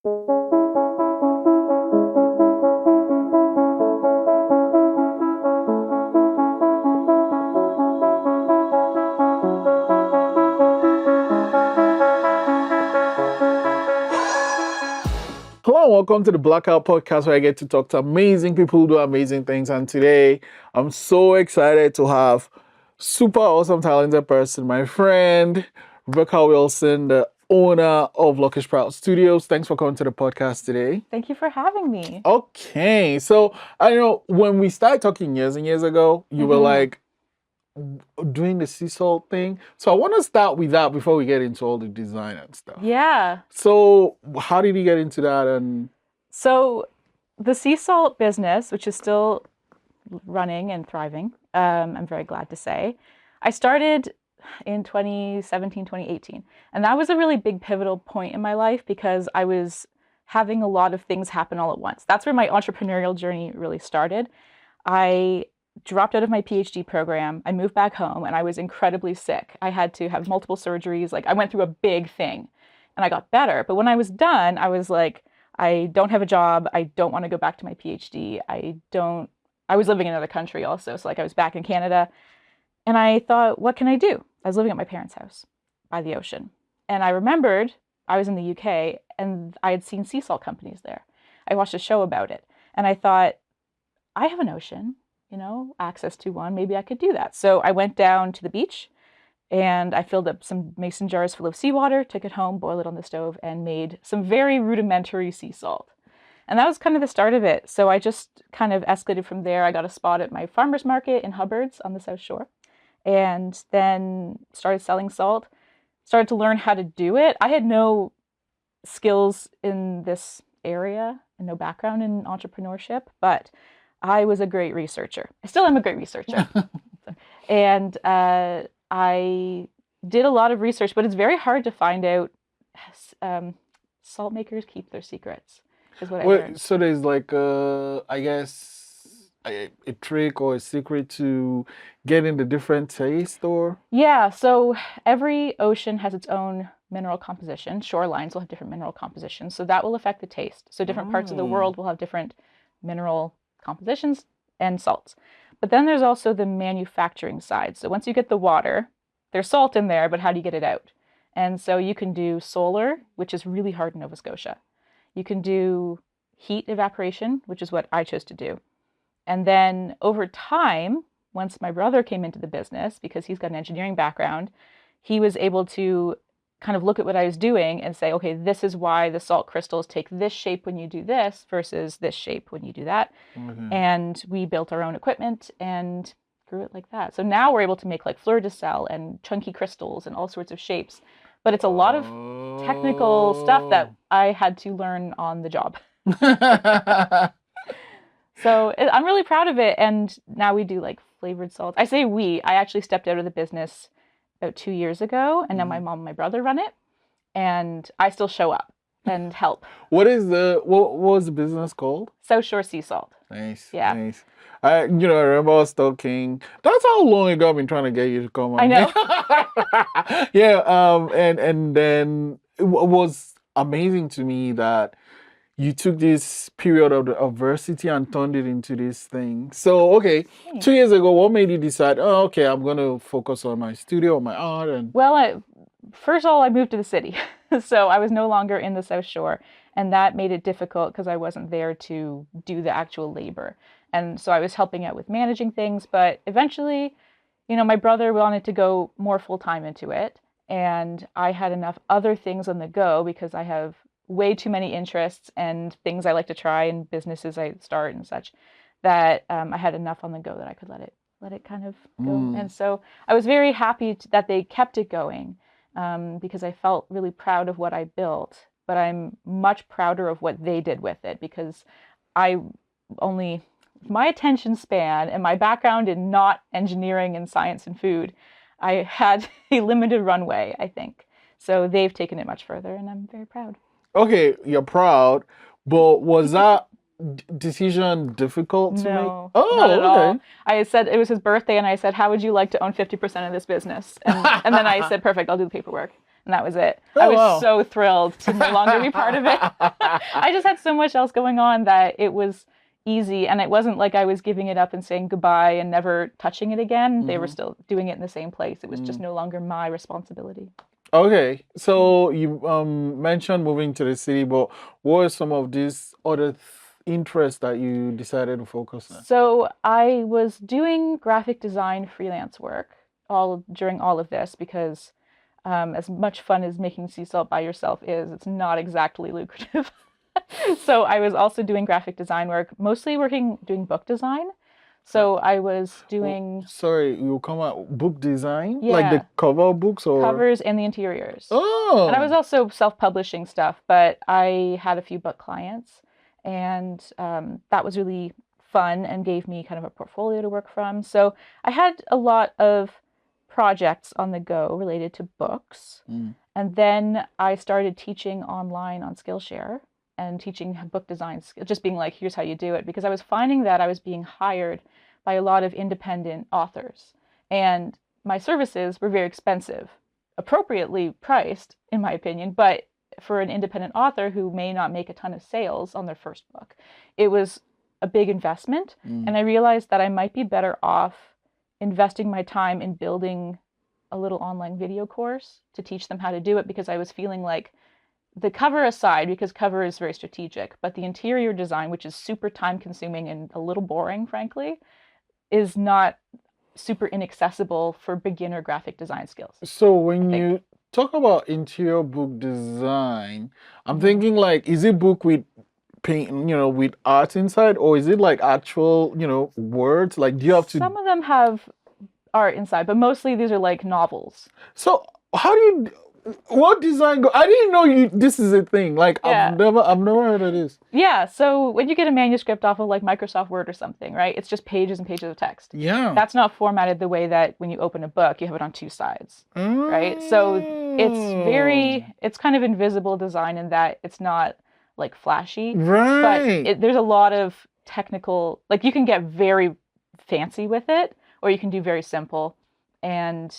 Hello and welcome to the Blackout podcast where I get to talk to amazing people who do amazing things. And today I'm so excited to have super awesome talented person, my friend Rebecca Wilson, the owner of Lucky Sprout Studios. Thanks for coming to the podcast today. Thank you for having me. Okay, so I know when we started talking years and years ago, you were like doing the sea salt thing. So I want to start with that before we get into all the design and stuff. Yeah. So how did you get into that? And So the sea salt business, which is still running and thriving, I'm very glad to say, I started in 2017, 2018. And that was a really big pivotal point in my life because I was having a lot of things happen all at once. That's where my entrepreneurial journey really started. I dropped out of my PhD program. I moved back home and I was incredibly sick. I had to have multiple surgeries. Like I went through a big thing and I got better. But when I was done, I was like, I don't have a job. I don't want to go back to my PhD. I was living in another country also. So like I was back in Canada and I thought, what can I do? I was living at my parents' house by the ocean. And I remembered I was in the UK and I had seen sea salt companies there. I watched a show about it and I thought, I have an ocean, access to one. Maybe I could do that. So I went down to the beach and I filled up some mason jars full of seawater, took it home, boiled it on the stove, and made some very rudimentary sea salt. And that was kind of the start of it. So I just kind of escalated from there. I got a spot at my farmer's market in Hubbard's on the South Shore and then started selling salt, started to learn how to do it. I had no skills in this area and no background in entrepreneurship, but I was a great researcher. I still am a great researcher. And I did a lot of research, but it's very hard to find out. Salt makers keep their secrets, is what I learned. So there's like I guess a trick or a secret to getting the different taste, or? Yeah, so every ocean has its own mineral composition. Shorelines will have different mineral compositions, so that will affect the taste. So different parts of the world will have different mineral compositions and salts. But then there's also the manufacturing side. So once you get the water, there's salt in there, but how do you get it out? And so you can do solar, which is really hard in Nova Scotia. You can do heat evaporation, which is what I chose to do. And then over time, once my brother came into the business, because he's got an engineering background, he was able to kind of look at what I was doing and say, okay, this is why the salt crystals take this shape when you do this versus this shape when you do that. Mm-hmm. And we built our own equipment and grew it like that. So now we're able to make like fleur de sel and chunky crystals and all sorts of shapes. But it's a lot of technical stuff that I had to learn on the job. So I'm really proud of it. And now we do like flavored salt. I say we. I actually stepped out of the business about 2 years ago, and now my mom and my brother run it, and I still show up and help. What was the business called? South Shore Sea Salt. Nice. Yeah. Nice. I remember I was talking. That's how long ago I've been trying to get you to come on. I know. Yeah. And then it was amazing to me that you took this period of adversity and turned it into this thing. So, okay, 2 years ago, what made you decide, oh, okay, I'm going to focus on my studio, my art? And Well, first of all, I moved to the city. So I was no longer in the South Shore. And that made it difficult because I wasn't there to do the actual labor. And so I was helping out with managing things. But eventually, my brother wanted to go more full-time into it. And I had enough other things on the go because I have way too many interests and things I like to try and businesses I start and such that I had enough on the go that I could let it kind of go. And so I was very happy that they kept it going because I felt really proud of what I built, but I'm much prouder of what they did with it because my attention span and my background in not engineering and science and food, I had a limited runway, I think. So they've taken it much further and I'm very proud. Okay, you're proud, but was that decision difficult to make? No, not at all. I said it was his birthday, and I said, "How would you like to own 50% of this business?" And then I said, "Perfect, I'll do the paperwork." and that was it. Oh, I was wow. so thrilled to no longer be part of it. I just had so much else going on that it was easy, and it wasn't like I was giving it up and saying goodbye and never touching it again. They were still doing it in the same place. It was just no longer my responsibility. Okay, so you mentioned moving to the city, but what are some of these other interests that you decided to focus on? So I was doing graphic design freelance work during all of this because as much fun as making sea salt by yourself is, it's not exactly lucrative. So I was also doing graphic design work, mostly doing book design. So I was doing, Sorry, you come out book design, like the yeah, cover books or? covers and the interiors. And I was Oh, also self-publishing stuff, but I had a few book clients, and that was really fun and gave me kind of a portfolio to work from. So I had a lot of projects on the go related to books. And then I started teaching online on Skillshare and teaching book design, just being like, here's how you do it. Because I was finding that I was being hired by a lot of independent authors. And my services were very expensive, appropriately priced, in my opinion, but for an independent author who may not make a ton of sales on their first book, it was a big investment. And I realized that I might be better off investing my time in building a little online video course to teach them how to do it, because I was feeling like the cover aside, because cover is very strategic, but the interior design, which is super time consuming and a little boring, frankly, is not super inaccessible for beginner graphic design skills, so I when think. you talk about interior book design, I'm Mhm. thinking like, is it book with paint, with art inside, or is it like actual, words? Like, do you have to? Some of them have art inside, but mostly these are like novels. So how do you? What design go? I didn't know you. This is a thing. Like Yeah. I've never heard of this. Yeah, so when you get a manuscript off of like Microsoft Word or something, right? It's just pages and pages of text. Yeah. That's not formatted the way that when you open a book, you have it on two sides, right? So Oh, it's kind of invisible design in that it's not like flashy, but right. there's a lot of technical, like you can get very fancy with it, or you can do very simple. And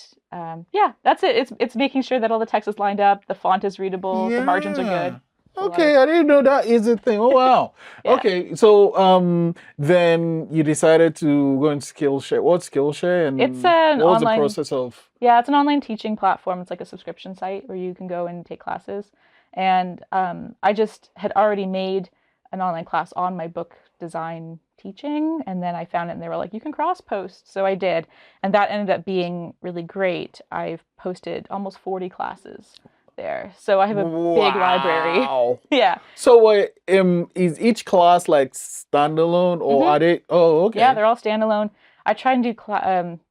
yeah, that's it. It's making sure that all the text is lined up, the font is readable, the margins are good. Yeah. It's a lot of, Okay, I didn't know that is a thing. Oh wow. yeah. Okay, so then you decided to go into Skillshare. What's Skillshare It's and an what was the online, process of? yeah, it's an online teaching platform. It's like a subscription site where you can go and take classes. And I just had already made an online class on my book design teaching, and then I found it, and they were like, you can cross post. So I did, and that ended up being really great. I've posted almost 40 classes there, so I have a big library. Wow. Yeah. So is each class like standalone or Hmm. are they? Oh, Yeah, okay. they're all standalone. I try and do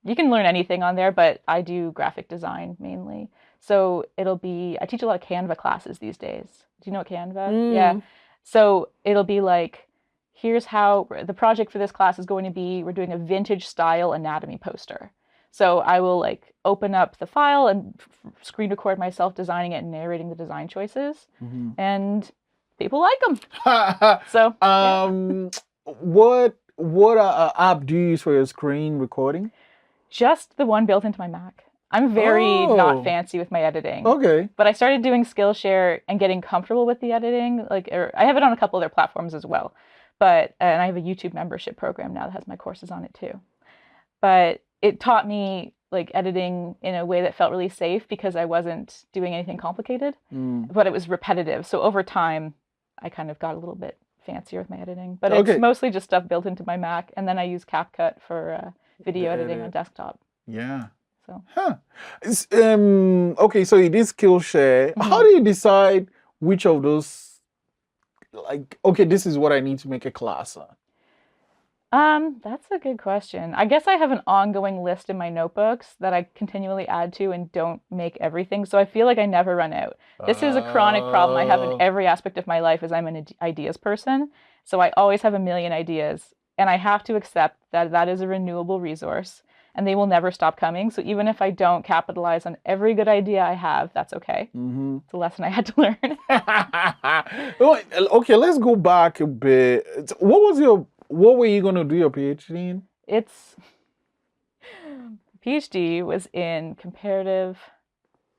you can learn anything on there, but I do graphic design mainly. So I teach a lot of Canva classes these days. Do you know what Canva? Yeah. Mm. So it'll be like, here's how the project for this class is going to be. We're doing a vintage style anatomy poster. So I will like open up the file and screen record myself designing it and narrating the design choices, Mhm. and people like them. So yeah. What app do you use for your screen recording? Just the one built into my Mac. I'm very not Oh, fancy with my editing, okay. but I started doing Skillshare and getting comfortable with the editing. I have it on a couple other platforms as well, and I have a YouTube membership program now that has my courses on it too. But it taught me like editing in a way that felt really safe because I wasn't doing anything complicated, Mm. but it was repetitive. So over time, I kind of got a little bit fancier with my editing, but it's Okay. mostly just stuff built into my Mac, and then I use CapCut for The video editing on edit. desktop. Yeah. So. Huh. Okay, so it is Skillshare. How Mhm. do you decide which of those, like, okay, this is what I need to make a class on? That's a good question. I guess I have an ongoing list in my notebooks that I continually add to and don't make everything, so I feel like I never run out. This is a chronic problem I have in Oh. every aspect of my life, as I'm an ideas person. So I always have a million ideas, and I have to accept that that is a renewable resource, and they will never stop coming. So even if I don't capitalize on every good idea I have, that's okay. Mm-hmm. It's a lesson I had to learn. Oh, okay, let's go back a bit. What were you gonna do your PhD in? It's PhD was in comparative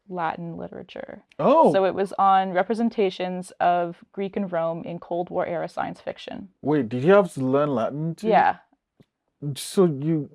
Latin literature. Oh, So it was on representations of Greek and Rome in Cold War era science fiction. wait, did you have to learn Latin too? Yeah. So do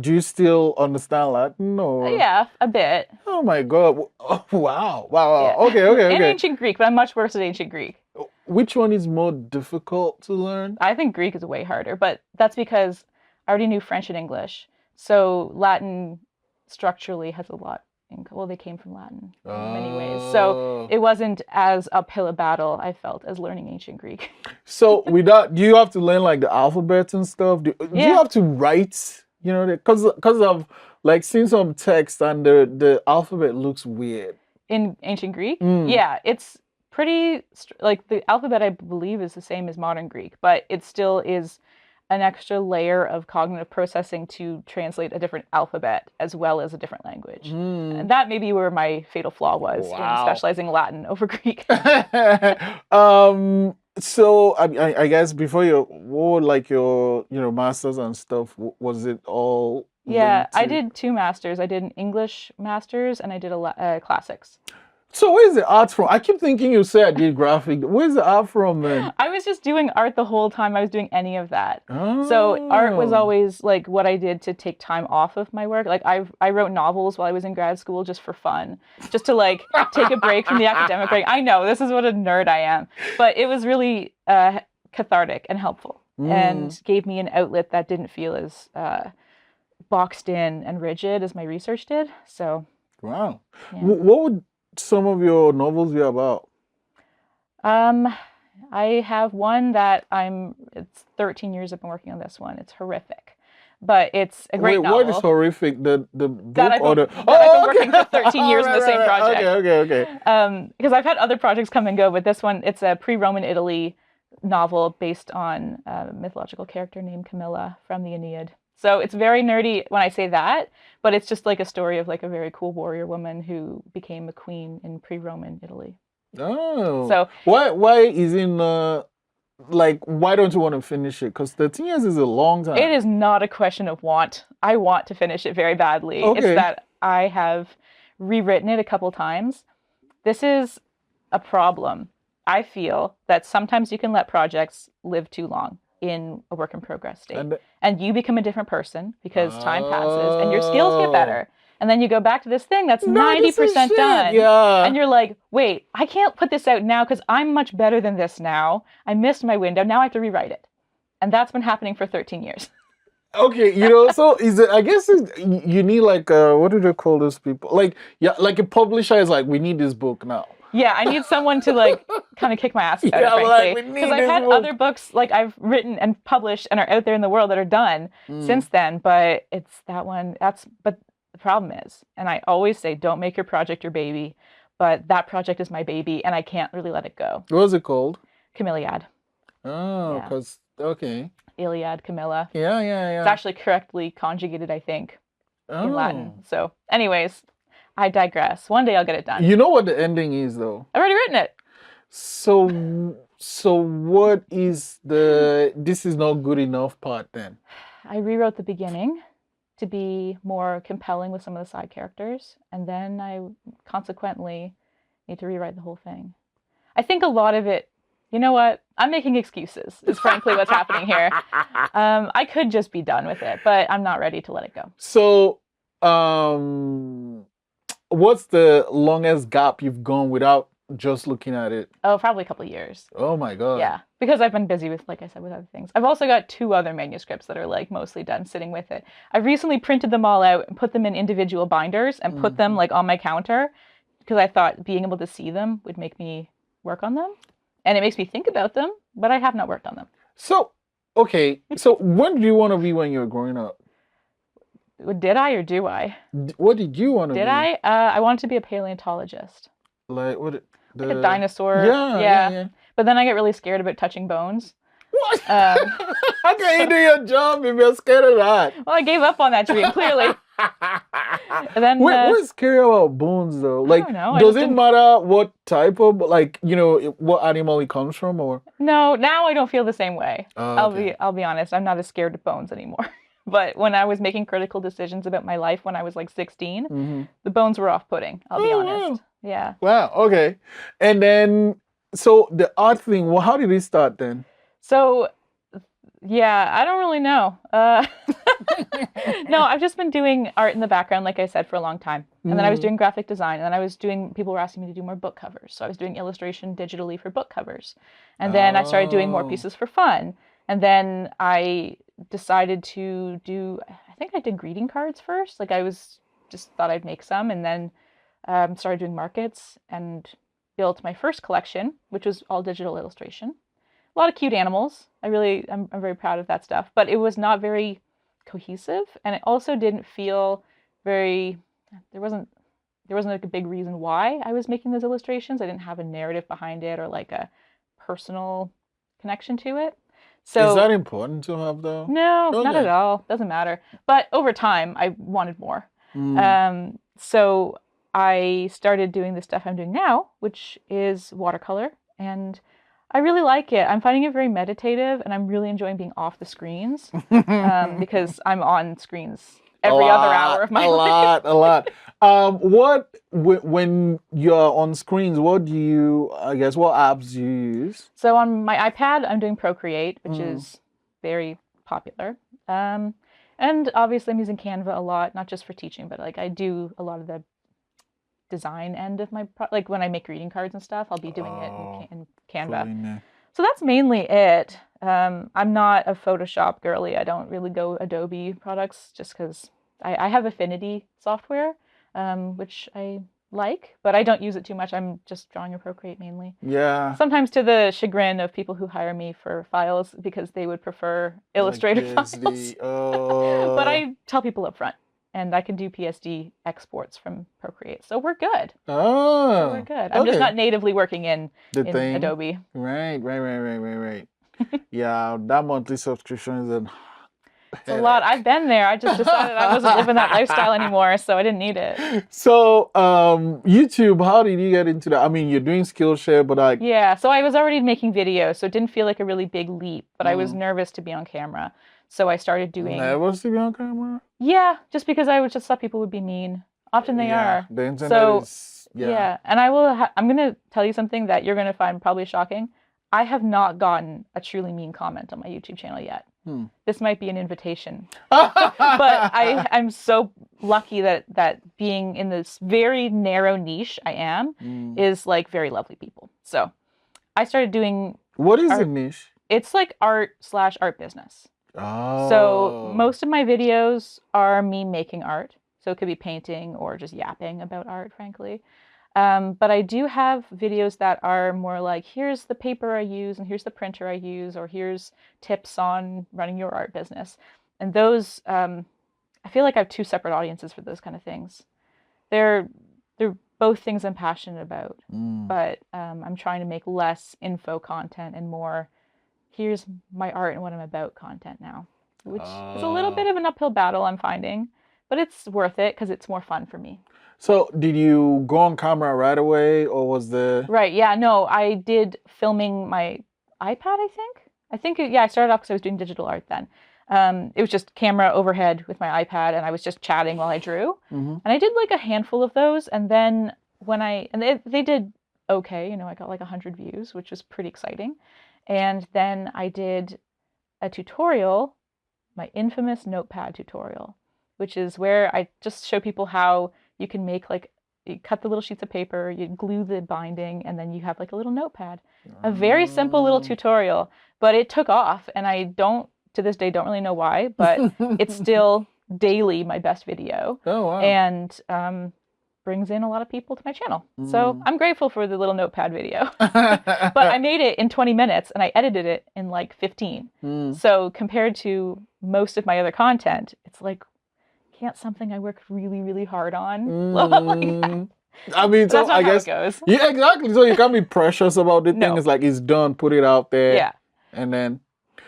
you still understand Latin or? Yeah, a bit. Oh my God. Oh, wow. Wow. Yeah. Wow. Okay. Okay. And Okay. ancient Greek, but I'm much worse at ancient Greek. Which one is more difficult to learn? I think Greek is way harder, but that's because I already knew French and English. So Latin structurally has a lot well, they came from Latin in many ways. So Oh. it wasn't as uphill a battle, I felt, as learning ancient Greek. So without, do you have to learn like the alphabets and stuff? Do you Yeah. have to write? You know, because of like seeing some text and the alphabet looks weird. In ancient Greek? Mm. Yeah, it's pretty, like the alphabet, I believe, is the same as modern Greek, but it still is an extra layer of cognitive processing to translate a different alphabet as well as a different language. Mm. And that may be where my fatal flaw was in Wow. specializing Latin over Greek. So I guess before what would like your masters and stuff, was it all Yeah, linked I to- did 2 masters. I did an English master's and I did a classics. So where's the art from? I keep thinking you say I did graphic. Where's the art from then? I was just doing art the whole time I was doing any of that. So art was Oh. always like what I did to take time off of my work. Like I wrote novels while I was in grad school just for fun, just to like take a break from the academic break. I know this is what a nerd I am, but it was really cathartic and helpful, and gave me an outlet that didn't feel as boxed in and rigid as my research did. So Wow. yeah. What would some of your novels be about? I have one that it's 13 years I've been working on this one. It's horrific, but it's a great Wait, novel. what is horrific? The book That I've or been, the that I've been working for 13 years on the same project. Okay. Because I've had other projects come and go, but this one, it's a pre-Roman Italy novel based on a mythological character named Camilla from the Aeneid. So it's very nerdy when I say that, but it's just like a story of like a very cool warrior woman who became a queen in pre-Roman Italy. Oh. So why isn't like why don't you want to finish it? Because 13 years is a long time. it is not a question of want. I want to finish it very badly. Okay. It's that I have rewritten it a couple times. This is a problem. I feel that sometimes you can let projects live too long in a work in progress state. And you become a different person because time passes and your skills get better. And then you go back to this thing that's 90% done. Yeah. And you're like, wait, I can't put this out now because I'm much better than this now. I missed my window. Now I have to rewrite it. And that's been happening for 13 years. Okay, so is it? I guess you need like what do they call those people? Like like a publisher is like, we need this book now. Yeah, I need someone to like kind of kick my ass about it, frankly. Because I've had other books like I've written and published and are out there in the world that are done since then, but it's that one. But the problem is, and I always say, don't make your project your baby, but that project is my baby, and I can't really let it go. What was it called? Camilliad. Oh, because okay. Iliad, Camilla. Yeah. It's actually correctly conjugated, I think, in Latin. Oh. So, anyways, I digress. One day I'll get it done. You know what the ending is, though. I've already written it. So what is the this is not good enough part then? I rewrote the beginning to be more compelling with some of the side characters, and then I consequently need to rewrite the whole thing. I think a lot of it, you know what? I'm making excuses, is frankly what's happening here. I could just be done with it, but I'm not ready to let it go. So, what's the longest gap you've gone without just looking at it? Oh, probably a couple of years. Oh my God. Yeah, because I've been busy with, like I said, with other things. I've also got 2 other manuscripts that are like mostly done sitting with it. I've recently printed them all out and put them in individual binders and put them like on my counter because I thought being able to see them would make me work on them. And it makes me think about them, but I have not worked on them. So, okay. So when do you want to be when you're growing up? Did I or do I? What did you want to be? Did I? I wanted to be a paleontologist. Like what? Like a dinosaur. Yeah. But then I get really scared about touching bones. What? How can you do your job if you're scared of that? Well, I gave up on that dream, clearly. And then, what's scary about bones, though? Like, don't know. does it matter what type of, like, what animal it comes from, or? No, now I don't feel the same way. Okay. I'll be honest. I'm not as scared of bones anymore. But when I was making critical decisions about my life when I was like 16, Mm-hmm. the bones were off-putting, I'll be Oh, honest. wow. Yeah. Wow. Okay. And then, so the art thing, well, how did it start then? So, yeah, I don't really know. No, I've just been doing art in the background, like I said, for a long time. And then I was Mm. doing graphic design, and then people were asking me to do more book covers. So I was doing illustration digitally for book covers. And then I started doing more Oh. pieces for fun. And then I decided to do, I think I did greeting cards first. Like I was just thought I'd make some, and then started doing markets and built my first collection, which was all digital illustration. A lot of cute animals. I'm very proud of that stuff. But it was not very cohesive, and it also didn't feel very. There wasn't like a big reason why I was making those illustrations. I didn't have a narrative behind it or like a personal connection to it. Is that So important to have though? no, not at Okay. all. Doesn't matter. But over time, I wanted more. Mm. So I started doing the stuff I'm doing now, which is watercolor, and I really like it. I'm finding it very meditative, and I'm really enjoying being off the screens because I'm on screens A every other hour lot, of my a life. lot, a lot. When you're on screens, what do you, I guess, what apps do you use? So on my iPad, I'm doing Procreate, which Mm. is very popular. Um, and obviously, I'm using Canva a lot, not just for teaching, but like I do a lot of the design end of like when I make greeting cards and stuff, I'll be doing it Oh, in Canva. fully new. So that's mainly it. I'm not a Photoshop girly. I don't really go Adobe products just because I have Affinity software, which I like, but I don't use it too much. I'm just drawing in Procreate mainly. Yeah, Sometimes to the chagrin of people who hire me for files because they would prefer like Illustrator files. PSD. But I tell people up front, and I can do PSD exports from Procreate. So we're good. So we're Oh, good. I'm just okay. not natively working The in thing. Adobe. Right. Yeah, that monthly subscription is a It's a lot. headache. I've been there. I just decided I wasn't living that lifestyle anymore, so I didn't need it. So, YouTube, how did you get into that? I mean, you're doing Skillshare, but like, Yeah, so I was already making videos, so it didn't feel like a really big leap, but I was mm, nervous to be on camera. So I started doing, never see me on camera. yeah, just because I was just thought people would be mean. Often they Yeah, are. the internet So, is, yeah. yeah, and I'm going to tell you something that you're going to find probably shocking. I have not gotten a truly mean comment on my YouTube channel yet. Hmm. This might be an invitation. But I'm so lucky that being in this very narrow niche I am Mm. is like very lovely people. So I started doing What is the art. niche? It's like art/art business. So Oh. most of my videos are me making art. So it could be painting or just yapping about art, frankly. But I do have videos that are more like, here's the paper I use, and here's the printer I use, or here's tips on running your art business. And those, I feel like I have two separate audiences for those kind of things. They're they're both things I'm passionate about, Mm. but I'm trying to make less info content and more, here's my art and what I'm about content now, which is a little bit of an uphill battle I'm finding, but it's worth it because it's more fun for me. So, did you go on camera right away, or was the? Right. Yeah. No, I did filming my iPad, I think. Yeah, I started off because I was doing digital art then. It was just camera overhead with my iPad, and I was just chatting while I drew. Mm-hmm. And I did like a handful of those. And then they did okay, I got like 100 views, which was pretty exciting. And then I did a tutorial, my infamous notepad tutorial, which is where I just show people how you can make like you cut the little sheets of paper, you glue the binding, and then you have like a little notepad. A very simple little tutorial, but it took off, and I don't to this day don't really know why, but it's still daily my best video, Oh wow. and brings in a lot of people to my channel. So I'm grateful for the little notepad video. But I made it in 20 minutes and I edited it in like 15. So compared to most of my other content, it's like, can't something I worked really, really hard on blow up like that? I mean, But so that's not I how guess it goes. yeah, exactly. So you can't be precious about the thing. No. It's like it's done, put it out there, Yeah. and then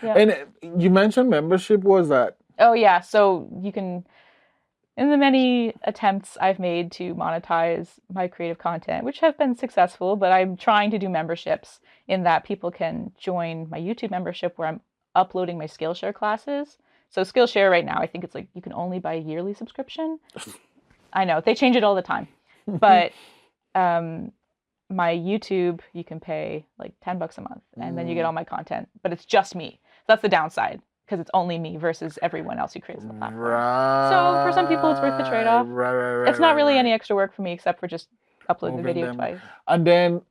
Yeah. and you mentioned membership. What was that? Oh yeah. So you can, in the many attempts I've made to monetize my creative content, which have been successful, but I'm trying to do memberships in that people can join my YouTube membership where I'm uploading my Skillshare classes So Skillshare right now, I think it's like you can only buy a yearly subscription. I know they change it all the time, but my YouTube, you can pay like $10 a month, and then you get all my content. But it's just me. So that's the downside, because it's only me versus everyone else who creates the platform. Right. So for some people, it's worth the trade-off. Right. It's not really any extra work for me except for just upload the video twice. And then,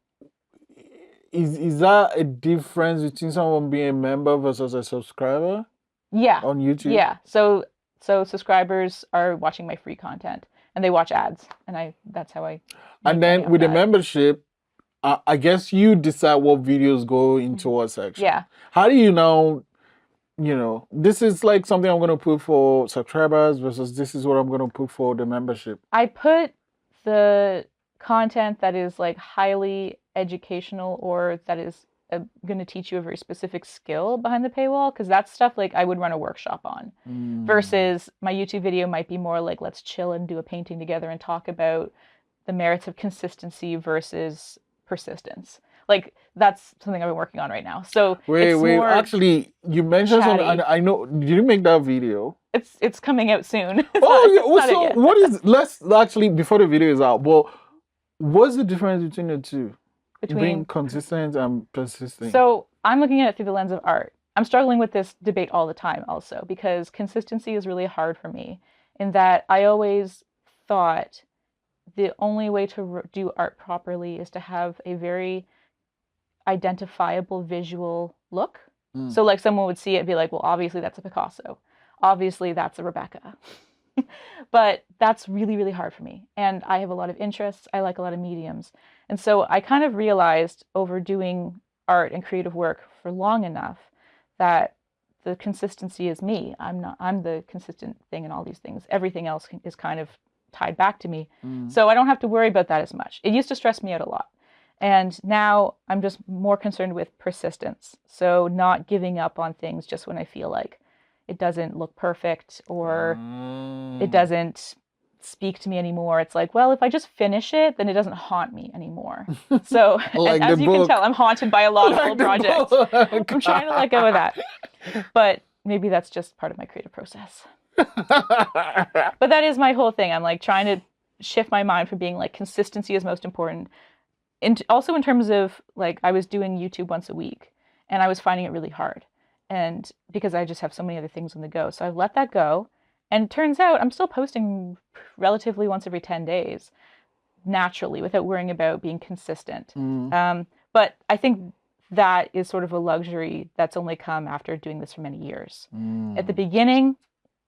is that a difference between someone being a member versus a subscriber? Yeah. On YouTube? Yeah. So subscribers are watching my free content, and they watch ads, and that's how I. And then with the membership, I guess you decide what videos go into what section. Yeah. How do you know, this is like something I'm going to put for subscribers versus this is what I'm going to put for the membership? I put the content that is like highly educational or that is going to teach you a very specific skill behind the paywall, because that's stuff like I would run a workshop on, versus my YouTube video might be more like, let's chill and do a painting together and talk about the merits of consistency versus persistence. Like that's something I've been working on right now. So wait, actually, you mentioned something, and I know, did you make that video? It's coming out soon. Let's actually, before the video is out, well, what's the difference between the two? Being consistent and persistent. So I'm looking at it through the lens of art. I'm struggling with this debate all the time also, because consistency is really hard for me, in that I always thought the only way to do art properly is to have a very identifiable visual look. So like someone would see it and be like, well, obviously that's a Picasso. Obviously that's a Rebecca. But that's really, really hard for me. And I have a lot of interests. I like a lot of mediums. And so I kind of realized over doing art and creative work for long enough that the consistency is me. I'm the consistent thing in all these things. Everything else is kind of tied back to me. So I don't have to worry about that as much. It used to stress me out a lot. And now I'm just more concerned with persistence. So not giving up on things just when I feel like it doesn't look perfect or it doesn't speak to me anymore. It's like, well, if I just finish it, then it doesn't haunt me anymore. So like as you can tell, I'm haunted by a lot of old projects. I'm trying to let go of that. But maybe that's just part of my creative process. But that is my whole thing. I'm like trying to shift my mind from being like consistency is most important. And also in terms of like, I was doing YouTube once a week and I was finding it really hard. And because I just have so many other things on the go. So I've let that go. And it turns out I'm still posting relatively once every 10 days naturally without worrying about being consistent. But I think that is sort of a luxury that's only come after doing this for many years. At the beginning,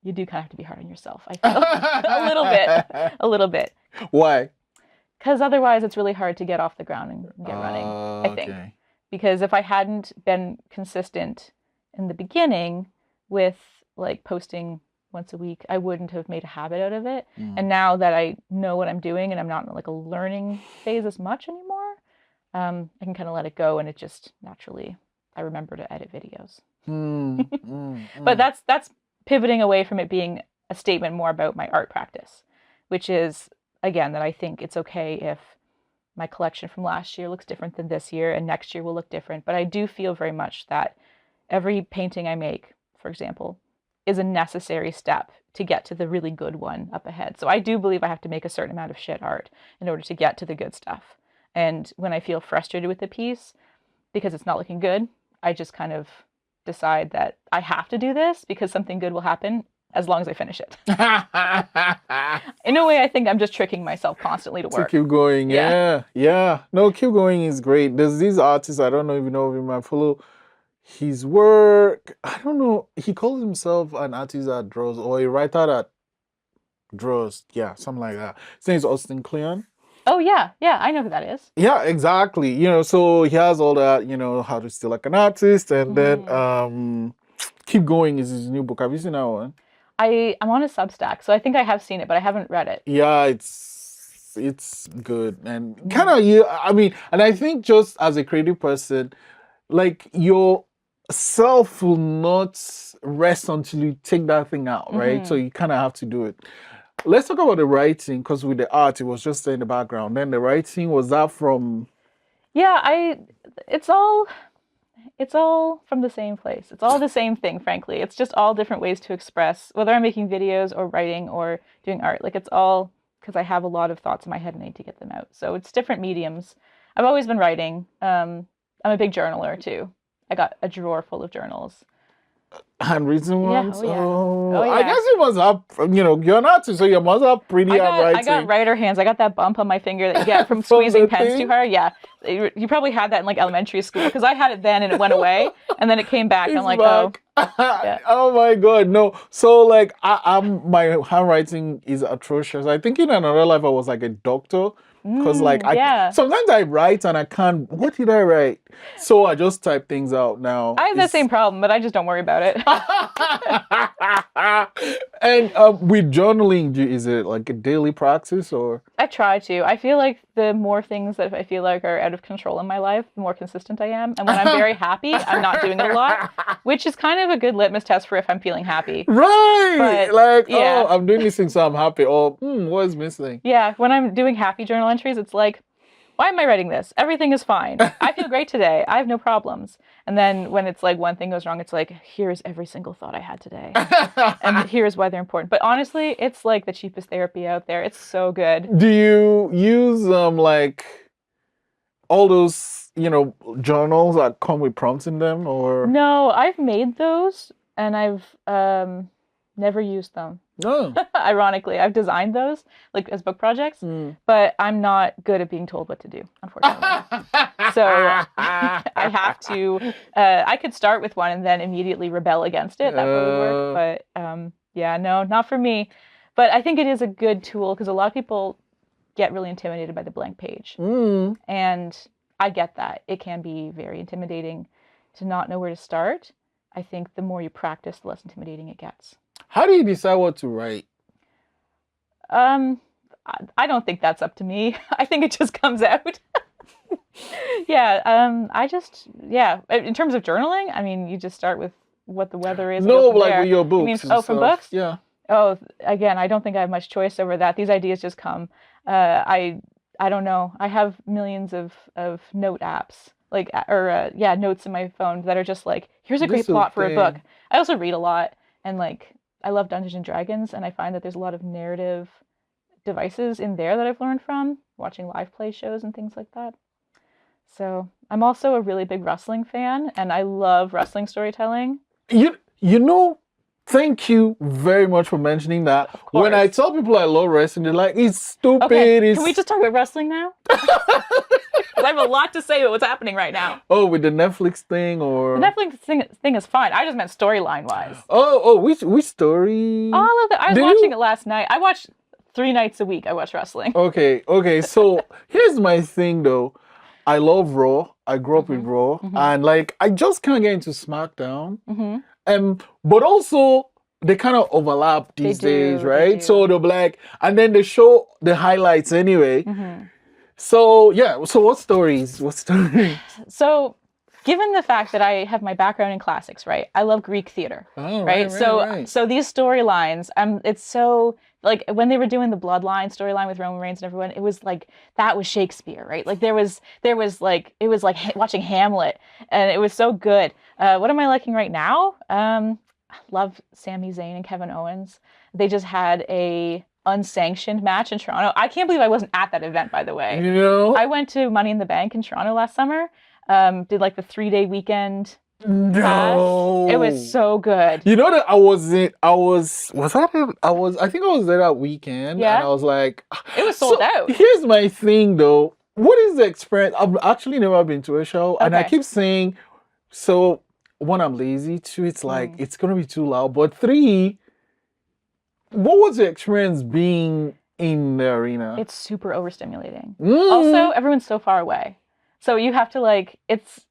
you do kind of have to be hard on yourself, I feel. a little bit. Why? Because otherwise it's really hard to get off the ground and get running, I think. Okay. Because if I hadn't been consistent in the beginning with like posting once a week, I wouldn't have made a habit out of it. And now that I know what I'm doing and I'm not in like a learning phase as much anymore, I can kind of let it go, and it just naturally, I remember to edit videos. But that's pivoting away from it being a statement more about my art practice, which is, again, that I think it's okay if my collection from last year looks different than this year, and next year will look different. But I do feel very much that every painting I make, for example, is a necessary step to get to the really good one up ahead. So I do believe I have to make a certain amount of shit art in order to get to the good stuff. And when I feel frustrated with a piece because it's not looking good, I just kind of decide that I have to do this because something good will happen as long as I finish it. In a way, I think I'm just tricking myself constantly to work. To keep going, yeah. No, keep going is great. There's these artists, I don't know if you know him, I follow his work. I don't know, he calls himself an artist that draws, or a writer that draws, something like that. His name is Austin Kleon. Oh, yeah, I know who that is. Yeah, exactly. So he has all that, how to steal like an artist, and then Keep Going is his new book. Have you seen that one? I'm on a Substack, so I think I have seen it, but I haven't read it. Yeah, it's good, and kind of and I think just as a creative person, like your self will not rest until you take that thing out, right? So you kind of have to do it. Let's talk about the writing, because with the art, it was just in the background. Then the writing, was that from? Yeah, it's all It's all from the same place. It's all the same thing, frankly. It's just all different ways to express, whether I'm making videos or writing or doing art. Like it's all because I have a lot of thoughts in my head and I need to get them out. So it's different mediums. I've always been writing. I'm a big journaler too. I got a drawer full of journals. Handwritten Yeah, ones? oh yeah. Oh, Oh I yeah. guess you must have, you're an artist, so you must have pretty handwriting. I got writer hands. I got that bump on my finger that you get from From squeezing the pens thing? too hard. Yeah, you probably had that in like elementary school because I had it then and it went away and then it came back. And I'm It's like, oh, back. yeah. Oh my God, no. So like my handwriting is atrocious. I think in another life I was like a doctor. Because like Yeah. sometimes I write and I can't, what did I write? So I just type things out now. I have the same problem, but I just don't worry about it. And with journaling, is it like a daily practice or? I try to. I feel like the more things that I feel like are out of control in my life, the more consistent I am. And when I'm very happy, I'm not doing it a lot, which is kind of a good litmus test for if I'm feeling happy. Right. But, like, yeah. oh, I'm doing this thing, so I'm happy. Or, what is missing? Yeah, when I'm doing happy journal entries, it's like, why am I writing this? Everything is fine. I feel great today. I have no problems. And then when it's like one thing goes wrong, it's like, here's every single thought I had today. And here's why they're important. But honestly, it's like the cheapest therapy out there. It's so good. Do you use like all those, journals that come with prompts in them or? No, I've made those and I've never used them. No. Ironically, I've designed those like as book projects, but I'm not good at being told what to do, unfortunately. So I have to. I could start with one and then immediately rebel against it. That would work, but yeah, no, not for me. But I think it is a good tool because a lot of people get really intimidated by the blank page, and I get that. It can be very intimidating to not know where to start. I think the more you practice, the less intimidating it gets. How do you decide what to write? I don't think that's up to me. I think it just comes out. Yeah. In terms of journaling, I mean, you just start with what the weather is. No, like there. with your books. You mean, and from stuff. books? Yeah. Oh, again, I don't think I have much choice over that. These ideas just come. I don't know. I have millions of note apps, notes in my phone that are just like, here's a great plot for a book. I also read a lot, and like I love Dungeons and Dragons, and I find that there's a lot of narrative devices in there that I've learned from watching live play shows and things like that. So I'm also a really big wrestling fan, and I love wrestling storytelling. Thank you very much for mentioning that. When I tell people I love wrestling, they're like, it's stupid. Okay, can we just talk about wrestling now? I have a lot to say about what's happening right now. Oh, with the Netflix thing or? The Netflix thing is fine. I just meant storyline-wise. Which story? All of it. I was watching it last night. I watch 3 nights a week. I watch wrestling. Okay. So here's my thing though. I love Raw. I grew up with Raw, and like I just can't get into SmackDown. But also they kind of overlap these days, right? So they'll be like, and then they show the highlights anyway. So yeah. So what stories? So, given the fact that I have my background in classics, right? I love Greek theater, right? So these storylines, it's so like when they were doing the Bloodline storyline with Roman Reigns and everyone, it was like that was Shakespeare, right? Like there was like it was like watching Hamlet, and it was so good. What am I liking right now? I love Sami Zayn and Kevin Owens. They just had a unsanctioned match in Toronto. I can't believe I wasn't at that event, by the way. I went to Money in the Bank in Toronto last summer. Did like the 3-day weekend. No, it was so good. You know that I think I was there that weekend, and I was like, it was sold out. Here's my thing though. What is the experience? I've actually never been to a show, and I keep saying, so one, I'm lazy. 2, it's like it's gonna be too loud. But 3, what was the experience being in the arena? It's super overstimulating. Also, everyone's so far away. So you have to it's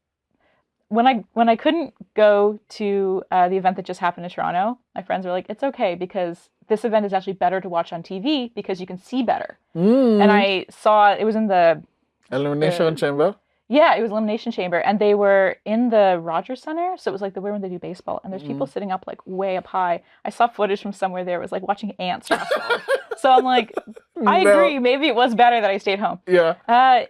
when I couldn't go to the event that just happened in Toronto, my friends were like, it's okay because this event is actually better to watch on TV because you can see better. And I saw it was in the Elimination Chamber. Yeah, it was Elimination Chamber, and they were in the Rogers Center, so it was like the where they do baseball, and there's people sitting up like way up high. I saw footage from somewhere there. It was like watching ants wrestle. So I'm like, I agree. Maybe it was better that I stayed home. Yeah.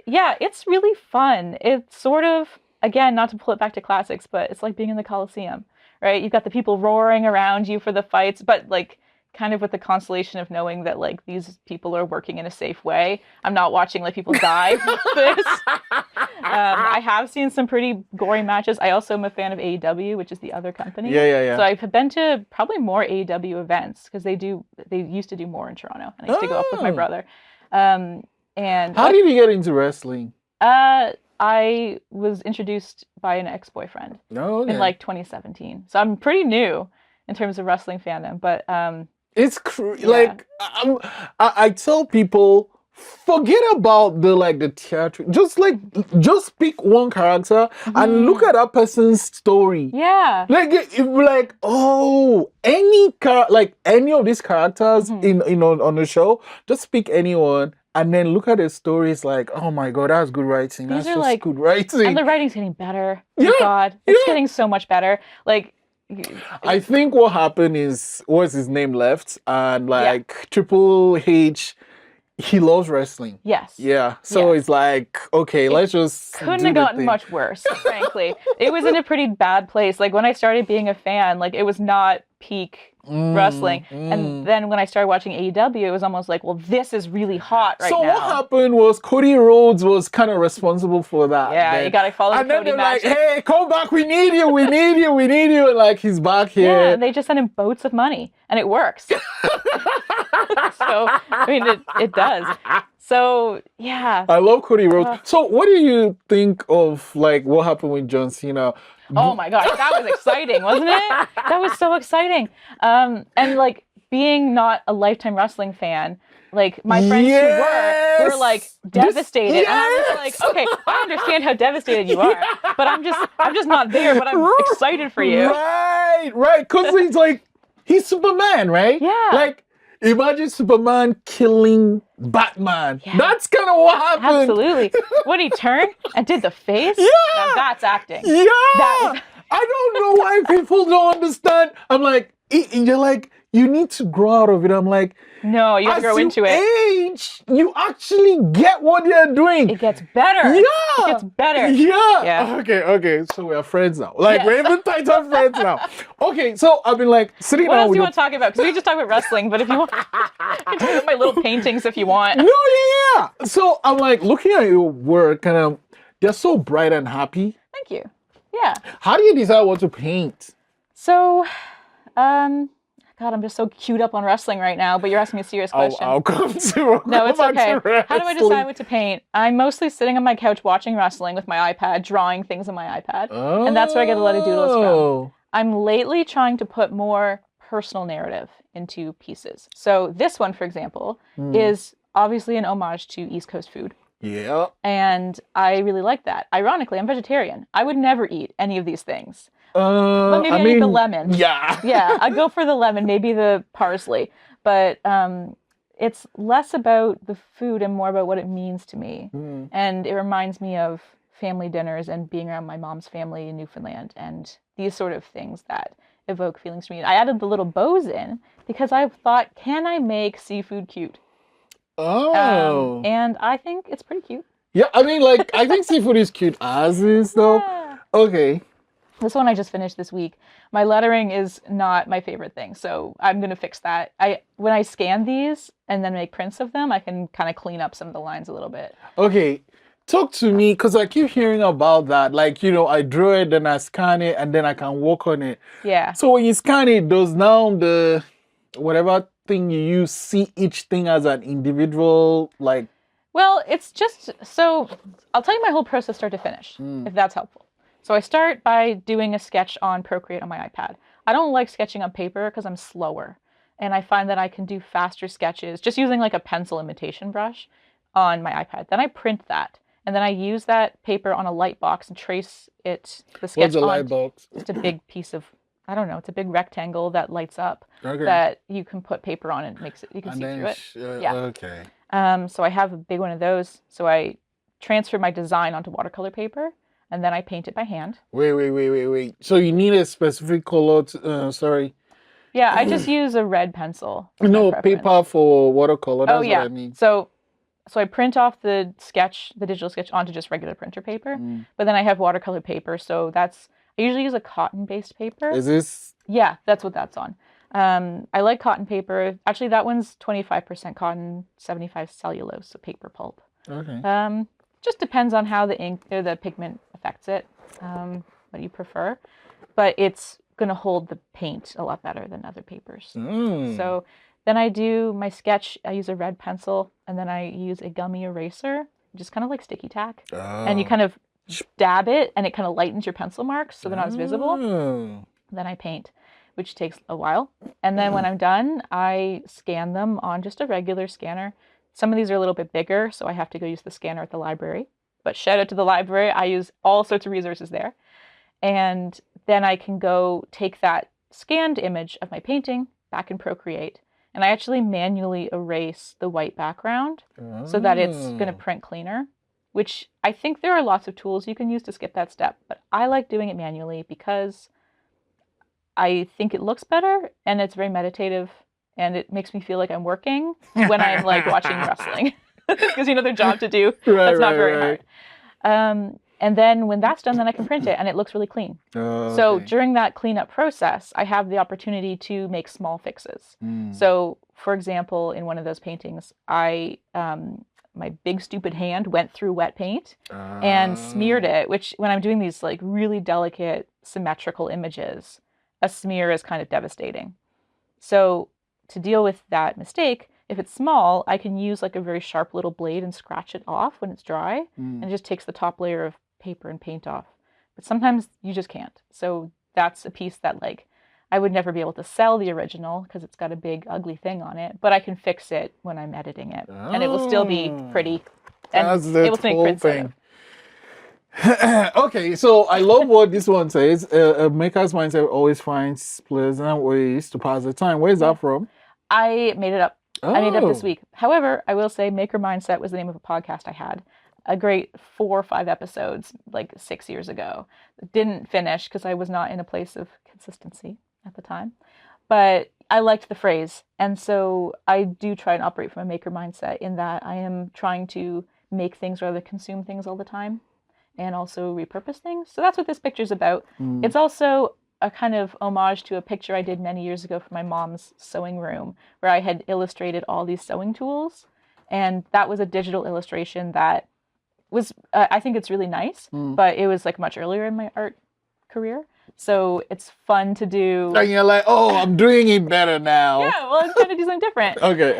Yeah, it's really fun. It's sort of again, not to pull it back to classics, but it's like being in the Coliseum, right? You've got the people roaring around you for the fights, but like kind of with the consolation of knowing that like these people are working in a safe way. I'm not watching like people die for this. I have seen some pretty gory matches. I also am a fan of AEW, which is the other company. Yeah. So I've been to probably more AEW events because they used to do more in Toronto, and I used to go up with my brother. And how did you get into wrestling? I was introduced by an ex-boyfriend in like 2017. So I'm pretty new in terms of wrestling fandom, but it's like I tell people, forget about the theater. Just pick one character and look at that person's story. Yeah. Like any of these characters on the show, just pick anyone. And then look at the stories like, oh my God, that's good writing. These that's are just like good writing. And the writing's getting better. Yeah. Oh God. It's getting so much better. Like I think what happened is what's his name left and Triple H, he loves wrestling. Yes. Yeah. So it's like, okay, let's just couldn't have gotten much worse, frankly. It was in a pretty bad place. Like when I started being a fan, like it was not peak wrestling. And then when I started watching AEW, it was almost like, well, this is really hot right now. So what happened was Cody Rhodes was kind of responsible for that. Yeah, you gotta follow and the Cody match. And then they're like, hey, come back, we need you. And like, he's back here. Yeah, and they just sent him boats of money. And it works. So, I mean, it does. So, yeah. I love Cody Rhodes. So what do you think of like what happened with John Cena? Oh my gosh, that was exciting, wasn't it? That was so exciting. And like being not a lifetime wrestling fan, like my friends who were like devastated. And I was like, okay, I understand how devastated you are, but I'm just not there, but I'm excited for you. Right. Because he's like, he's Superman, right? Yeah. Like, imagine Superman killing Batman. Yeah. That's kind of what happened. Absolutely. When he turned and did the face, now that's acting. Yeah. I don't know why people don't understand. I'm like, you're like, you need to grow out of it. I'm like, no, you have to grow into it. Age, you actually get what they're doing. It gets better. Yeah. It gets better. Yeah. Okay. So we are friends now. Like, we're even tighter friends now. Okay, so I've been like sitting down. What else do you want to talk about? Because we just talk about wrestling, but if you want, I can talk about my little paintings if you want. No, yeah. So I'm like looking at your work and they're so bright and happy. Thank you. Yeah. How do you decide what to paint? So, God, I'm just so queued up on wrestling right now, but you're asking me a serious question. I'll come to No, it's okay. How do I decide what to paint? I'm mostly sitting on my couch watching wrestling with my iPad, drawing things on my iPad. Oh. And that's where I get a lot of doodles from. I'm lately trying to put more personal narrative into pieces. So this one, for example, is obviously an homage to East Coast food. Yeah. And I really like that. Ironically, I'm vegetarian. I would never eat any of these things. But maybe I need the lemon. Yeah. Yeah, I go for the lemon, maybe the parsley. But it's less about the food and more about what it means to me. And it reminds me of family dinners and being around my mom's family in Newfoundland and these sort of things that evoke feelings to me. I added the little bows in because I thought, can I make seafood cute? Oh. And I think it's pretty cute. Yeah, I mean, like, I think seafood is cute as is, though. Yeah. Okay. This one I just finished this week. My lettering is not my favorite thing, so I'm going to fix that. When I scan these and then make prints of them, I can kind of clean up some of the lines a little bit. Okay. Talk to me, because I keep hearing about that. Like, I draw it, then I scan it, and then I can work on it. Yeah. So when you scan it, does now the whatever thing you use see each thing as an individual, like... Well, it's just... So I'll tell you my whole process start to finish, if that's helpful. So I start by doing a sketch on Procreate on my iPad. I don't like sketching on paper because I'm slower. And I find that I can do faster sketches just using like a pencil imitation brush on my iPad. Then I print that. And then I use that paper on a light box and trace the sketch What's a light box? It's a big piece of, I don't know, it's a big rectangle that lights up that you can put paper on and you can see through it. Yeah. Okay. So I have a big one of those. So I transfer my design onto watercolor paper. And then I paint it by hand. Wait. So you need a specific color, sorry. Yeah, I just use a red pencil. No, paper for watercolor. That's what I mean. So So I print off the digital sketch onto just regular printer paper, but then I have watercolor paper. So I usually use a cotton-based paper. Is this? Yeah, that's what that's on. I like cotton paper. Actually, that one's 25% cotton, 75 cellulose, so paper pulp. Okay. Just depends on how the ink or the pigment affects it, what you prefer. But it's going to hold the paint a lot better than other papers. So then I do my sketch. I use a red pencil, and then I use a gummy eraser, just kind of like sticky tack. And you kind of dab it, and it kind of lightens your pencil marks so they're not as visible. Then I paint, which takes a while. And then when I'm done, I scan them on just a regular scanner. Some of these are a little bit bigger, so I have to go use the scanner at the library. But shout out to the library. I use all sorts of resources there. And then I can go take that scanned image of my painting back in Procreate. And I actually manually erase the white background so that it's going to print cleaner, which I think there are lots of tools you can use to skip that step. But I like doing it manually because I think it looks better and it's very meditative and it makes me feel like I'm working when I'm like watching wrestling because their job to do. That's not very hard. And then when that's done, then I can print it and it looks really clean. So during that cleanup process, I have the opportunity to make small fixes. So for example, in one of those paintings, my big stupid hand went through wet paint and smeared it, which when I'm doing these like really delicate symmetrical images, a smear is kind of devastating. So to deal with that mistake, if it's small, I can use like a very sharp little blade and scratch it off when it's dry, and it just takes the top layer of paper and paint off. But sometimes you just can't. So that's a piece that like I would never be able to sell the original because it's got a big ugly thing on it, but I can fix it when I'm editing it, and it will still be pretty and that's the able to make whole prints out thing. of. Okay, so I love what this one says. A maker's mindset always finds pleasant ways to pass the time. Where is that from? I made it up. I made it up this week. However, I will say Maker Mindset was the name of a podcast I had. A great 4 or 5 episodes, like 6 years ago. Didn't finish because I was not in a place of consistency at the time. But I liked the phrase. And so I do try and operate from a maker mindset in that I am trying to make things rather than consume things all the time and also repurpose things. So that's what this picture's about. It's also a kind of homage to a picture I did many years ago for my mom's sewing room where I had illustrated all these sewing tools. And that was a digital illustration that was, I think it's really nice, but it was like much earlier in my art career. So it's fun to do. And you're like, oh, I'm doing it better now. Yeah, well, I'm trying to do something different. Okay.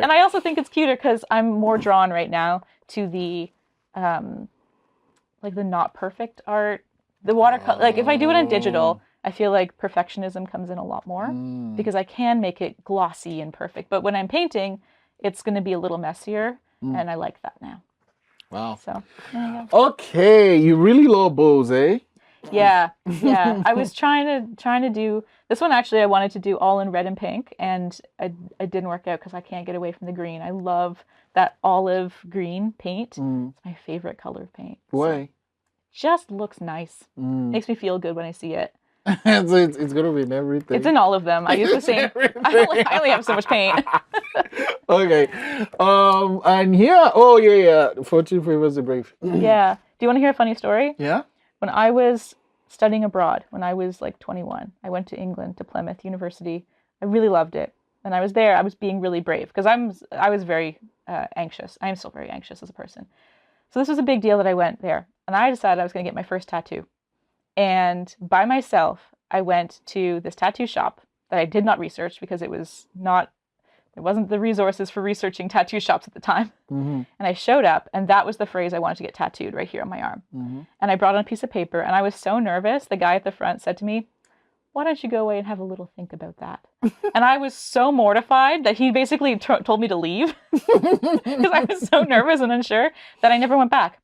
And I also think it's cuter because I'm more drawn right now to the, like the not perfect art, the watercolor. Like if I do it on digital, I feel like perfectionism comes in a lot more because I can make it glossy and perfect. But when I'm painting, it's going to be a little messier, and I like that now. Wow. So there you go. Okay, you really love bows, eh? Yeah. I was trying to do this one. Actually, I wanted to do all in red and pink, and it didn't work out because I can't get away from the green. I love that olive green paint. It's my favorite color of paint. Why? So, just looks nice. Makes me feel good when I see it. It's gonna be in everything. It's in all of them. I use the same. I only have so much paint. Okay. And here, oh yeah. 14 Favors the Brave. Yeah. Do you want to hear a funny story? Yeah. When I was studying abroad, when I was like 21, I went to England, to Plymouth University. I really loved it. And I was there. I was being really brave because I was very anxious. I am still very anxious as a person. So this was a big deal that I went there. And I decided I was going to get my first tattoo. And by myself, I went to this tattoo shop that I did not research because there wasn't the resources for researching tattoo shops at the time. And I showed up, and that was the phrase I wanted to get tattooed right here on my arm. And I brought on a piece of paper, and I was so nervous. The guy at the front said to me, "Why don't you go away and have a little think about that?" And I was so mortified that he basically told me to leave because I was so nervous and unsure that I never went back.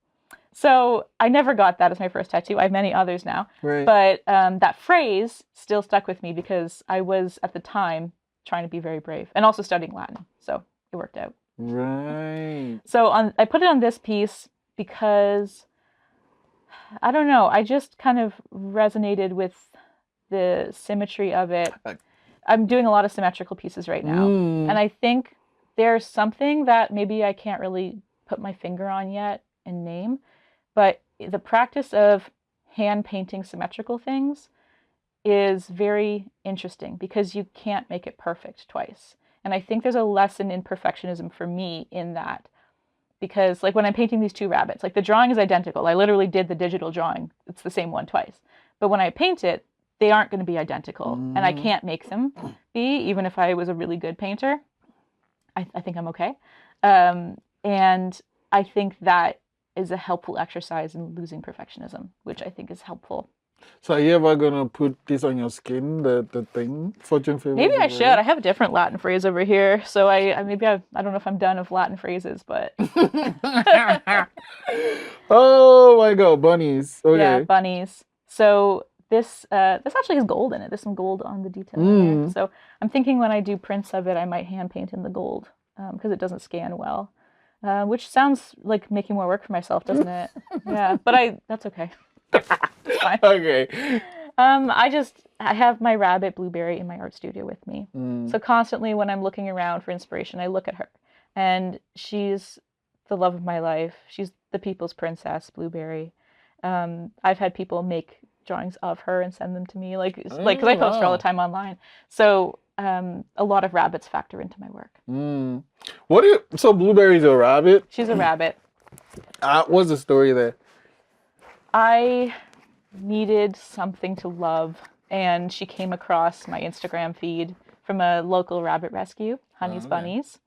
So I never got that as my first tattoo. I have many others now. Right. But that phrase still stuck with me because I was, at the time, trying to be very brave and also studying Latin. So it worked out. Right. So I put it on this piece because, I don't know, I just kind of resonated with the symmetry of it. I'm doing a lot of symmetrical pieces right now. And I think there's something that maybe I can't really put my finger on yet and name, but the practice of hand painting symmetrical things is very interesting because you can't make it perfect twice. And I think there's a lesson in perfectionism for me in that. Because like when I'm painting these two rabbits, like the drawing is identical. I literally did the digital drawing. It's the same one twice. But when I paint it, they aren't going to be identical. And I can't make them be, even if I was a really good painter. I think I'm okay. And I think that is a helpful exercise in losing perfectionism, which I think is helpful. So are you ever gonna put this on your skin, the thing, fortune favors? Maybe I should. I have a different Latin phrase over here, so I don't know if I'm done of Latin phrases, but Oh my God, bunnies. Okay. yeah, bunnies. So this actually has gold in it. There's some gold on the detail in there. So I'm thinking when I do prints of it, I might hand paint in the gold because it doesn't scan well, which sounds like making more work for myself, doesn't it? Yeah, but that's okay. It's fine. Okay. I have my rabbit Blueberry in my art studio with me. So constantly when I'm looking around for inspiration, I look at her, and she's the love of my life. She's the people's princess, Blueberry. I've had people make drawings of her and send them to me, like because I post her all the time online. So a lot of rabbits factor into my work. So Blueberry's a rabbit? She's a rabbit. What's the story there? I needed something to love, and she came across my Instagram feed from a local rabbit rescue, Honey's Bunnies,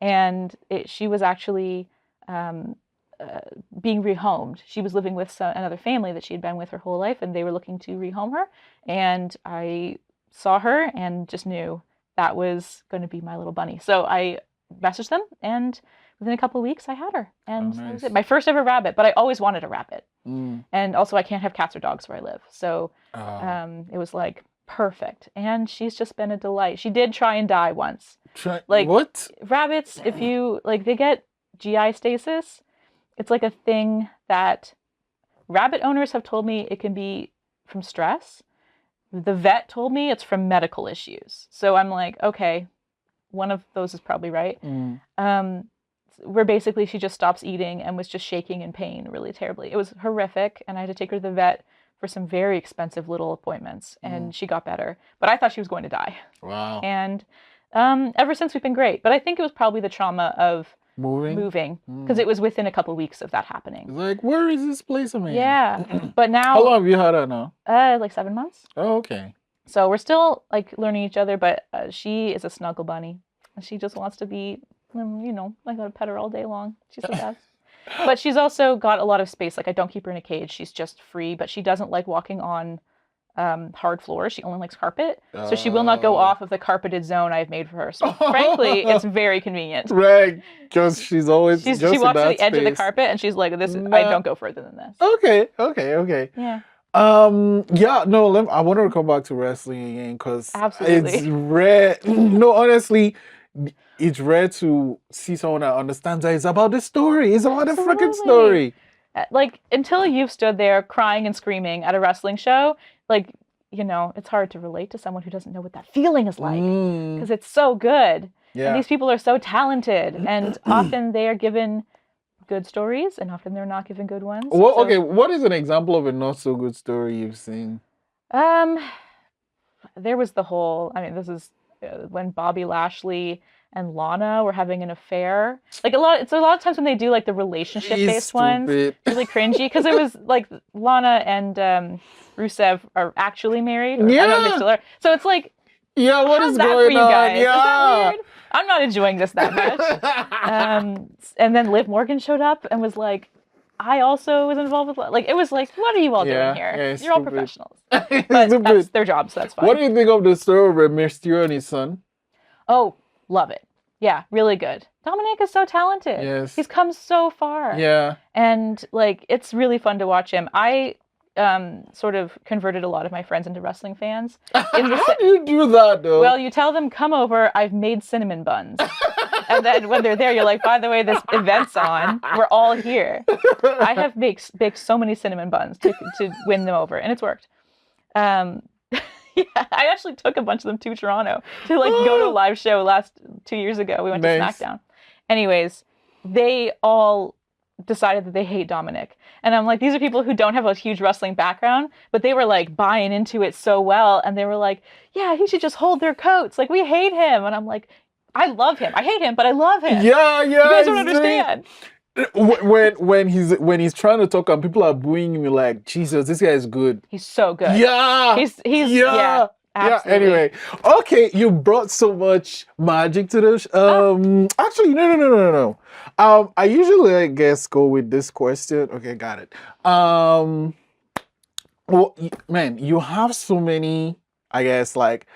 and she was actually being rehomed. She was living with another family that she had been with her whole life, and they were looking to rehome her, and I saw her and just knew that was going to be my little bunny. So I messaged them, and within a couple of weeks, I had her, and that was it. My first ever rabbit, but I always wanted a rabbit. And also, I can't have cats or dogs where I live, so it was like perfect. And she's just been a delight. She did try and die once. What? Rabbits, if you they get GI stasis. It's like a thing that rabbit owners have told me it can be from stress. The vet told me it's from medical issues. So I'm like, okay, one of those is probably right. Where basically she just stops eating and was just shaking in pain really terribly. It was horrific, and I had to take her to the vet for some very expensive little appointments, and she got better. But I thought she was going to die. Wow. And ever since we've been great. But I think it was probably the trauma of moving because it was within a couple of weeks of that happening. Like, where is this place of me? Yeah. But now... How long have you had her now? Like 7 months. Oh, okay. So we're still like learning each other, but she is a snuggle bunny. She just wants to be... I gotta pet her all day long. She's the best. But she's also got a lot of space. Like, I don't keep her in a cage. She's just free, but she doesn't like walking on hard floors. She only likes carpet. So she will not go off of the carpeted zone I've made for her. So frankly, it's very convenient. Right, because she's always she walks to the edge of the carpet, and she's like, I don't go further than this. Okay. Yeah. I want to come back to wrestling again because it's rare. No, honestly, it's rare to see someone that understands that it's about the story. It's about the freaking story. Like, until you've stood there crying and screaming at a wrestling show, like, it's hard to relate to someone who doesn't know what that feeling is like because it's so good. Yeah. And these people are so talented, and often they are given good stories, and often they're not given good ones. Well, okay, what is an example of a not so good story you've seen? There was this is when Bobby Lashley and Lana were having an affair. Like, it's a lot of times when they do like the relationship-based ones, really cringy, because it was like Lana and Rusev are actually married. I don't know if they still are. So it's like, what is that going for you on? guys? Is that weird? I'm not enjoying this that much. And then Liv Morgan showed up and was like, I also was involved with, like, it was like, what are you all doing here? Yeah, You're all professionals. But that's their job, so that's fine. What do you think of the story of Mysterio and his son? Oh, love it. Yeah, really good. Dominic is so talented. Yes. He's come so far. Yeah. And, like, it's really fun to watch him. I sort of converted a lot of my friends into wrestling fans. How do you do that, though? Well, you tell them, come over, I've made cinnamon buns. And then when they're there, you're like, by the way, this event's on. We're all here. I have baked so many cinnamon buns to win them over, and it's worked. Yeah, I actually took a bunch of them to Toronto to like go to a live show last 2 years ago. We went to Nice. SmackDown. Anyways, they all decided that they hate Dominic. And I'm like, these are people who don't have a huge wrestling background, but they were like buying into it so well. And they were like, yeah, he should just hold their coats. Like, we hate him. And I'm like, I love him. I hate him, but I love him. Yeah, You yeah. guys don't understand. When he's trying to talk and people are booing him, you're like, Jesus, this guy is good. He's so good. Yeah. He's yeah. absolutely. Anyway, okay, you brought so much magic to this. Actually, no. I usually, I guess, go with this question. Okay, got it. Well, man, you have so many, I guess, like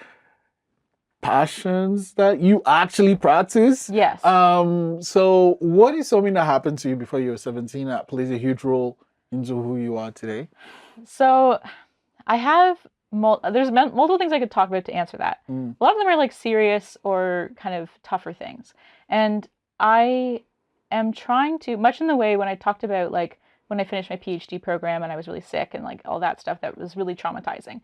passions that you actually practice. Yes. So what is something that happened to you before you were 17 that plays a huge role into who you are today? So I have there's multiple things I could talk about to answer that. A lot of them are like serious or kind of tougher things. And I am trying to, much in the way when I talked about like when I finished my PhD program and I was really sick and like all that stuff that was really traumatizing.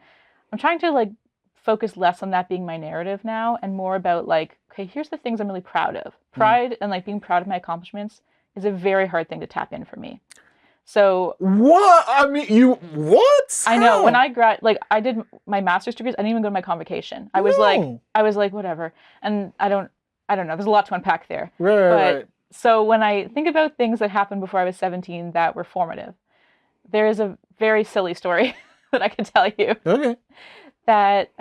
I'm trying to like focus less on that being my narrative now and more about like, okay, here's the things I'm really proud of. Pride and like being proud of my accomplishments is a very hard thing to tap in for me. So what? I mean, what? I know when I did my master's degrees, I didn't even go to my convocation. I was like, whatever. And I don't know. There's a lot to unpack there. Right. So when I think about things that happened before I was 17 that were formative, there is a very silly story that I can tell you. Okay. That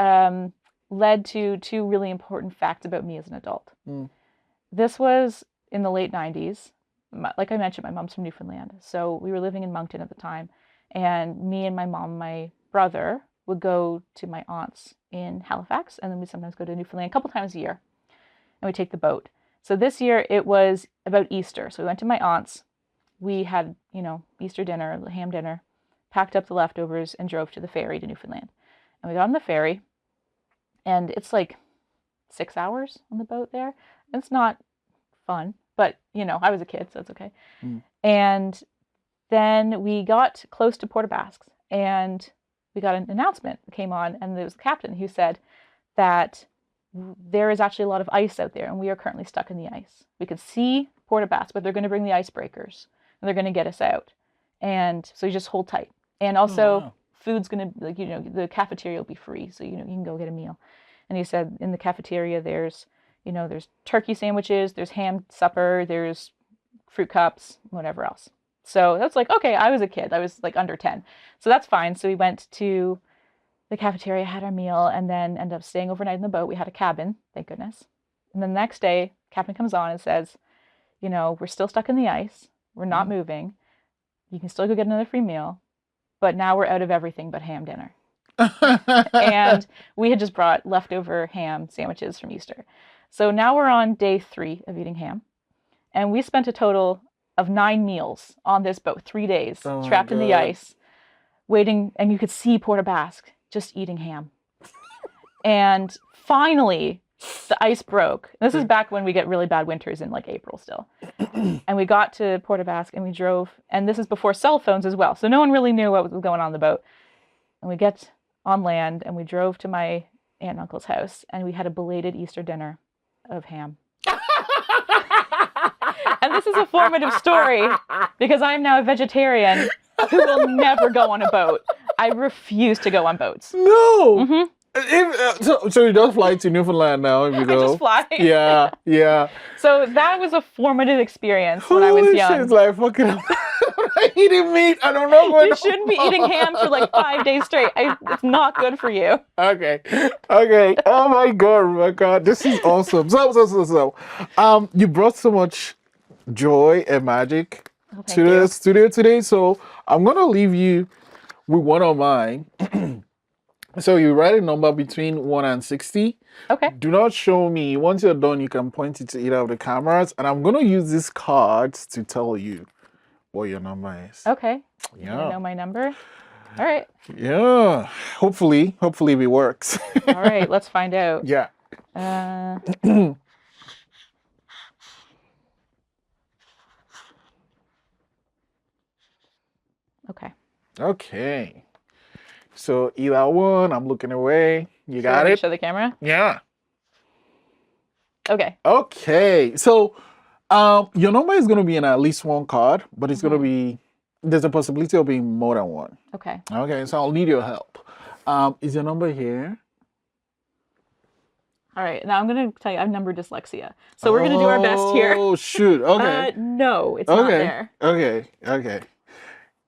led to two really important facts about me as an adult. This was in the late 90s. Like I mentioned, my mom's from Newfoundland. So we were living in Moncton at the time. And me and my mom and my brother would go to my aunt's in Halifax. And then we sometimes go to Newfoundland a couple times a year. And we take the boat. So this year it was about Easter. So we went to my aunt's. We had, Easter dinner, ham dinner, packed up the leftovers and drove to the ferry to Newfoundland. And we got on the ferry, and it's like 6 hours on the boat there. It's not fun, but, I was a kid, so it's okay. And then we got close to Port aux Basques, and we got an announcement that came on, and there was the captain who said that there is actually a lot of ice out there, and we are currently stuck in the ice. We could see Port aux Basques, but they're going to bring the icebreakers, and they're going to get us out. And so you just hold tight. And also, food's going to, the cafeteria will be free, so, you can go get a meal. And he said in the cafeteria, there's turkey sandwiches, there's ham supper, there's fruit cups, whatever else. So that's like, okay, I was a kid. I was like under 10. So that's fine. So we went to the cafeteria, had our meal, and then ended up staying overnight in the boat. We had a cabin, thank goodness. And then the next day, captain comes on and says, we're still stuck in the ice. We're not moving. You can still go get another free meal. But now we're out of everything but ham dinner. And we had just brought leftover ham sandwiches from Easter. So now we're on day 3 of eating ham. And we spent a total of 9 meals on this boat, 3 days, trapped in the ice, waiting. And you could see Port aux Basques just eating ham. And finally, the ice broke. This is back when we get really bad winters in like April still. And we got to Port aux Basques and we drove. And this is before cell phones as well. So no one really knew what was going on the boat. And we get on land and we drove to my aunt and uncle's house. And we had a belated Easter dinner of ham. And this is a formative story because I am now a vegetarian who will never go on a boat. I refuse to go on boats. No. So you don't fly to Newfoundland now if you go? I just fly. Yeah. So that was a formative experience when I was young. Shit, it's like fucking I'm eating meat. I don't know what. You shouldn't be eating ham for like 5 days straight. It's not good for you. Okay. Oh my god, this is awesome. So, you brought so much joy and magic to the studio today. So I'm gonna leave you with one of mine. So you write a number between 1 and 60. Okay. Do not show me. Once you're done, you can point it to either of the cameras. And I'm going to use these cards to tell you what your number is. Okay. Yeah. You know my number? All right. Yeah. Hopefully it works. All right. Let's find out. Yeah. Okay. Okay. So either one, I'm looking away. You Sure, got me it? show the camera. Yeah. Okay. Okay. So your number is going to be in at least one card, but it's going to be, there's a possibility of being more than one. Okay. Okay, so I'll need your help. Is your number here? All right. Now I'm going to tell you I have number dyslexia. So we're going to do our best here. Oh, shoot. Okay. No, it's not Okay. there. Okay. Okay.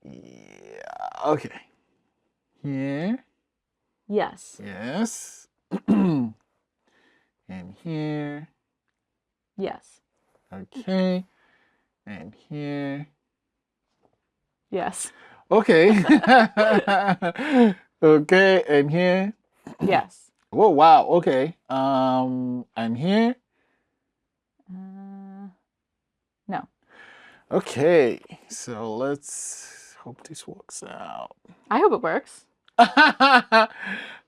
Yeah. Okay. Here. Yes. Yes. And here. Yes. Okay. And here. Yes. Okay. Okay. And here. Yes. Oh, wow. Okay. And here. No. Okay. So let's hope this works out. I hope it works.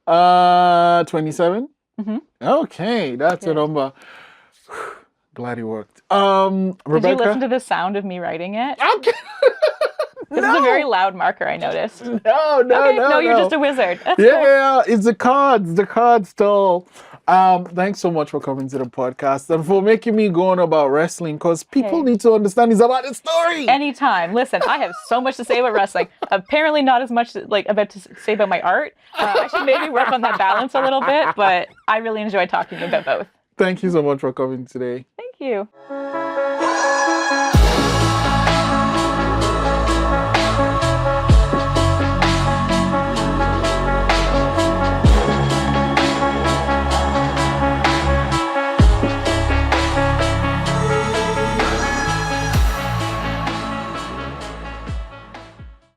27. Mhm. Okay, that's a Good. number. Glad it worked. Did you Rebecca. listen to the sound of me writing it? Okay. This is a very loud marker, I noticed. No, Okay, no, you're just a wizard. That's cool. Yeah, it's the cards. The cards still. Thanks so much for coming to the podcast and for making me go on about wrestling, because people Hey. need to understand it's about the story. Anytime. Listen, I have so much to say about wrestling. Apparently not as much about to say about my art. I should maybe work on that balance a little bit, but I really enjoy talking about both. Thank you so much for coming today. Thank you.